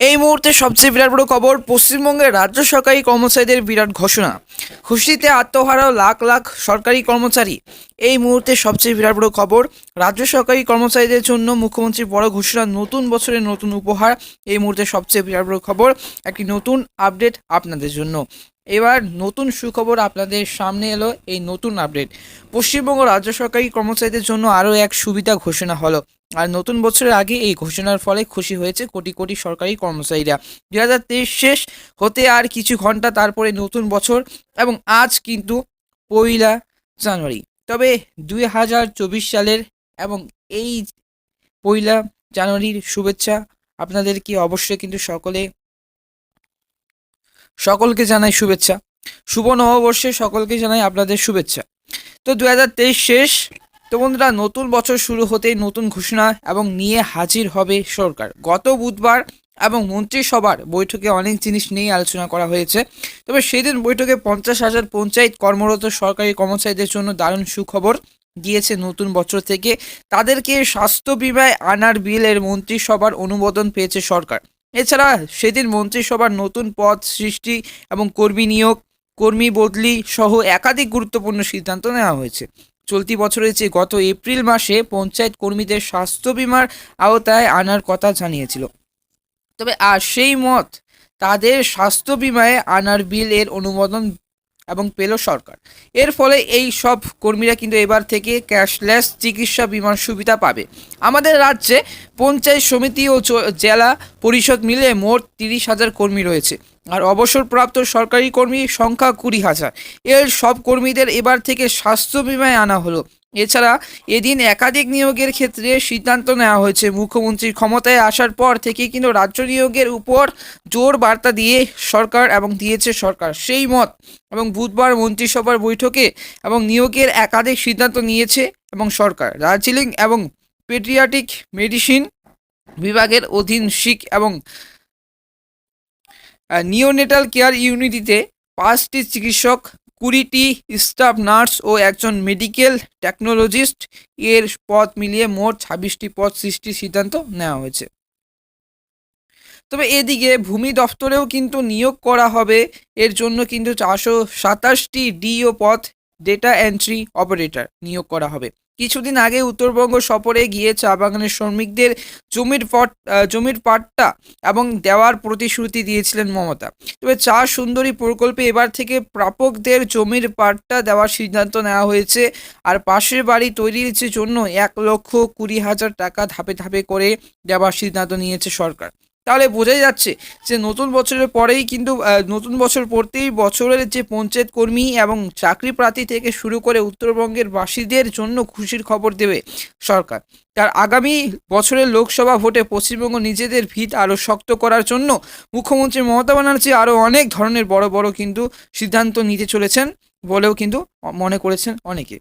এই মুহূর্তে সবচেয়ে বিরাট বড় খবর, পশ্চিমবঙ্গের রাজ্য সরকারি কর্মচারীদের বিরাট ঘোষণা। খুশিতে আত্মহারা লাখ লাখ সরকারি কর্মচারী। এই মুহূর্তে সবচেয়ে বিরাট বড় খবর, রাজ্য সরকারি কর্মচারীদের জন্য মুখ্যমন্ত্রীর বড় ঘোষণা, নতুন বছরের নতুন উপহার। এই মুহূর্তে সবচেয়ে বিরাট বড় খবর, একটি নতুন আপডেট আপনাদের জন্য। এবার নতুন সুখবর আপনাদের সামনে এলো। এই নতুন আপডেট, পশ্চিমবঙ্গ রাজ্য সরকারি কর্মচারীদের জন্য আরও এক সুবিধা ঘোষণা হলো। আর নতুন বছরের আগে এই ঘোষণার ফলে খুশি হয়েছে কোটি কোটি সরকারি কর্মচারীরা। 2023 শেষ হতে আর কিছু ঘন্টা, তারপরে নতুন বছর, এবং আজ কিন্তু 1 জানুয়ারি। তবে 2024 সালের এবং এই 1 জানুয়ারির শুভেচ্ছা আপনাদেরকে অবশ্যই কিন্তু সকলকে জানাই শুভেচ্ছা। শুভ নববর্ষে সকলকে জানাই আপনাদের শুভেচ্ছা। তো 2023 শেষ, তো বন্ধুরা, নতুন বছর শুরু হতেই নতুন ঘোষণা এবং নিয়ে হাজির হবে সরকার। গত বুধবার এবং মন্ত্রিসভার বৈঠকে অনেক জিনিস নিয়ে আলোচনা করা হয়েছে। তবে সেদিন বৈঠকে 50,000 পঞ্চায়েত কর্মরত সরকারি কর্মচারীদের জন্য দারুণ সুখবর দিয়েছে। নতুন বছর থেকে তাদেরকে স্বাস্থ্য বিমায় আনার বিলের মন্ত্রিসভার অনুমোদন পেয়েছে সরকার। এছাড়া সেদিন মন্ত্রিসভার নতুন পদ সৃষ্টি এবং কর্মী নিয়োগ, কর্মী বদলি সহ একাধিক গুরুত্বপূর্ণ সিদ্ধান্ত নেওয়া হয়েছে। চলতি বছরের চেয়ে গত এপ্রিল মাসে পঞ্চায়েত কর্মীদের স্বাস্থ্য বিমার আওতায় আনার কথা জানিয়েছিল। তবে আর সেই মত, তাদের স্বাস্থ্য বিমায় আনার বিল এর অনুমোদন এবং পেল সরকার। এর ফলে এই সব কর্মীরা কিন্তু এবার থেকে ক্যাশলেস চিকিৎসা বিমার সুবিধা পাবে। আমাদের রাজ্যে পঞ্চায়েত সমিতি ও জেলা পরিষদ মিলে মোট 30,000 কর্মী রয়েছে, আর অবসরপ্রাপ্ত সরকারি কর্মী সংখ্যা 20,000। এর সব কর্মীদের এবার থেকে স্বাস্থ্য বিমায় আনা হলো। এছাড়া এদিন একাধিক নিয়োগের ক্ষেত্রে সিদ্ধান্ত নেওয়া হয়েছে। মুখ্যমন্ত্রীর ক্ষমতায় আসার পর থেকে কিন্তু রাজ্য নিয়োগের উপর জোর বার্তা দিয়ে সরকার এবং দিয়েছে সরকার সেই মত, এবং বুধবার মন্ত্রিসভার বৈঠকে এবং নিয়োগের একাধিক সিদ্ধান্ত নিয়েছে এবং সরকার। দার্জিলিং এবং পেডিয়াট্রিক মেডিসিন বিভাগের অধীন শিখ এবং নিওনেটাল কেয়ার ইউনিটিতে 5টি চিকিৎসক, 20টি স্টাফ নার্স ও একজন মেডিকেল টেকনোলজিস্ট এর পদ মিলিয়ে মোট 26টি পদ সৃষ্টির সিদ্ধান্ত নেওয়া হয়েছে। তবে এদিকে ভূমি দফতরেও কিন্তু নিয়োগ করা হবে। এর জন্য কিন্তু 427টি ডিও পদ, ডেটা এন্ট্রি অপারেটর নিয়োগ করা হবে। কিছুদিন আগে উত্তরবঙ্গ সফরে গিয়ে চা বাগানের শ্রমিকদের জমির পাট্টা এবং দেওয়ার প্রতিশ্রুতি দিয়েছিলেন মমতা। তবে চা সুন্দরী প্রকল্পে এবার থেকে প্রাপকদের জমির পাট্টা দেওয়ার সিদ্ধান্ত নেওয়া হয়েছে। আর পাশের বাড়ি তৈরির জন্য 1,20,000 টাকা ধাপে ধাপে করে দেওয়ার সিদ্ধান্ত নিয়েছে সরকার। তাহলে বোঝাই যাচ্ছে যে নতুন বছরের পরেই কিন্তু নতুন বছর পড়তেই বছরের যে পঞ্চায়েত কর্মী এবং চাকরি প্রার্থী থেকে শুরু করে উত্তরবঙ্গের বাসীদের জন্য খুশির খবর দেবে সরকার। তার আগামী বছরের লোকসভা ভোটে পশ্চিমবঙ্গ নিজেদের ভিত আরও শক্ত করার জন্য মুখ্যমন্ত্রী মমতা ব্যানার্জি আরও অনেক ধরনের বড় বড় কিন্তু সিদ্ধান্ত নিতে চলেছেন বলেও কিন্তু মনে করেছেন অনেকে।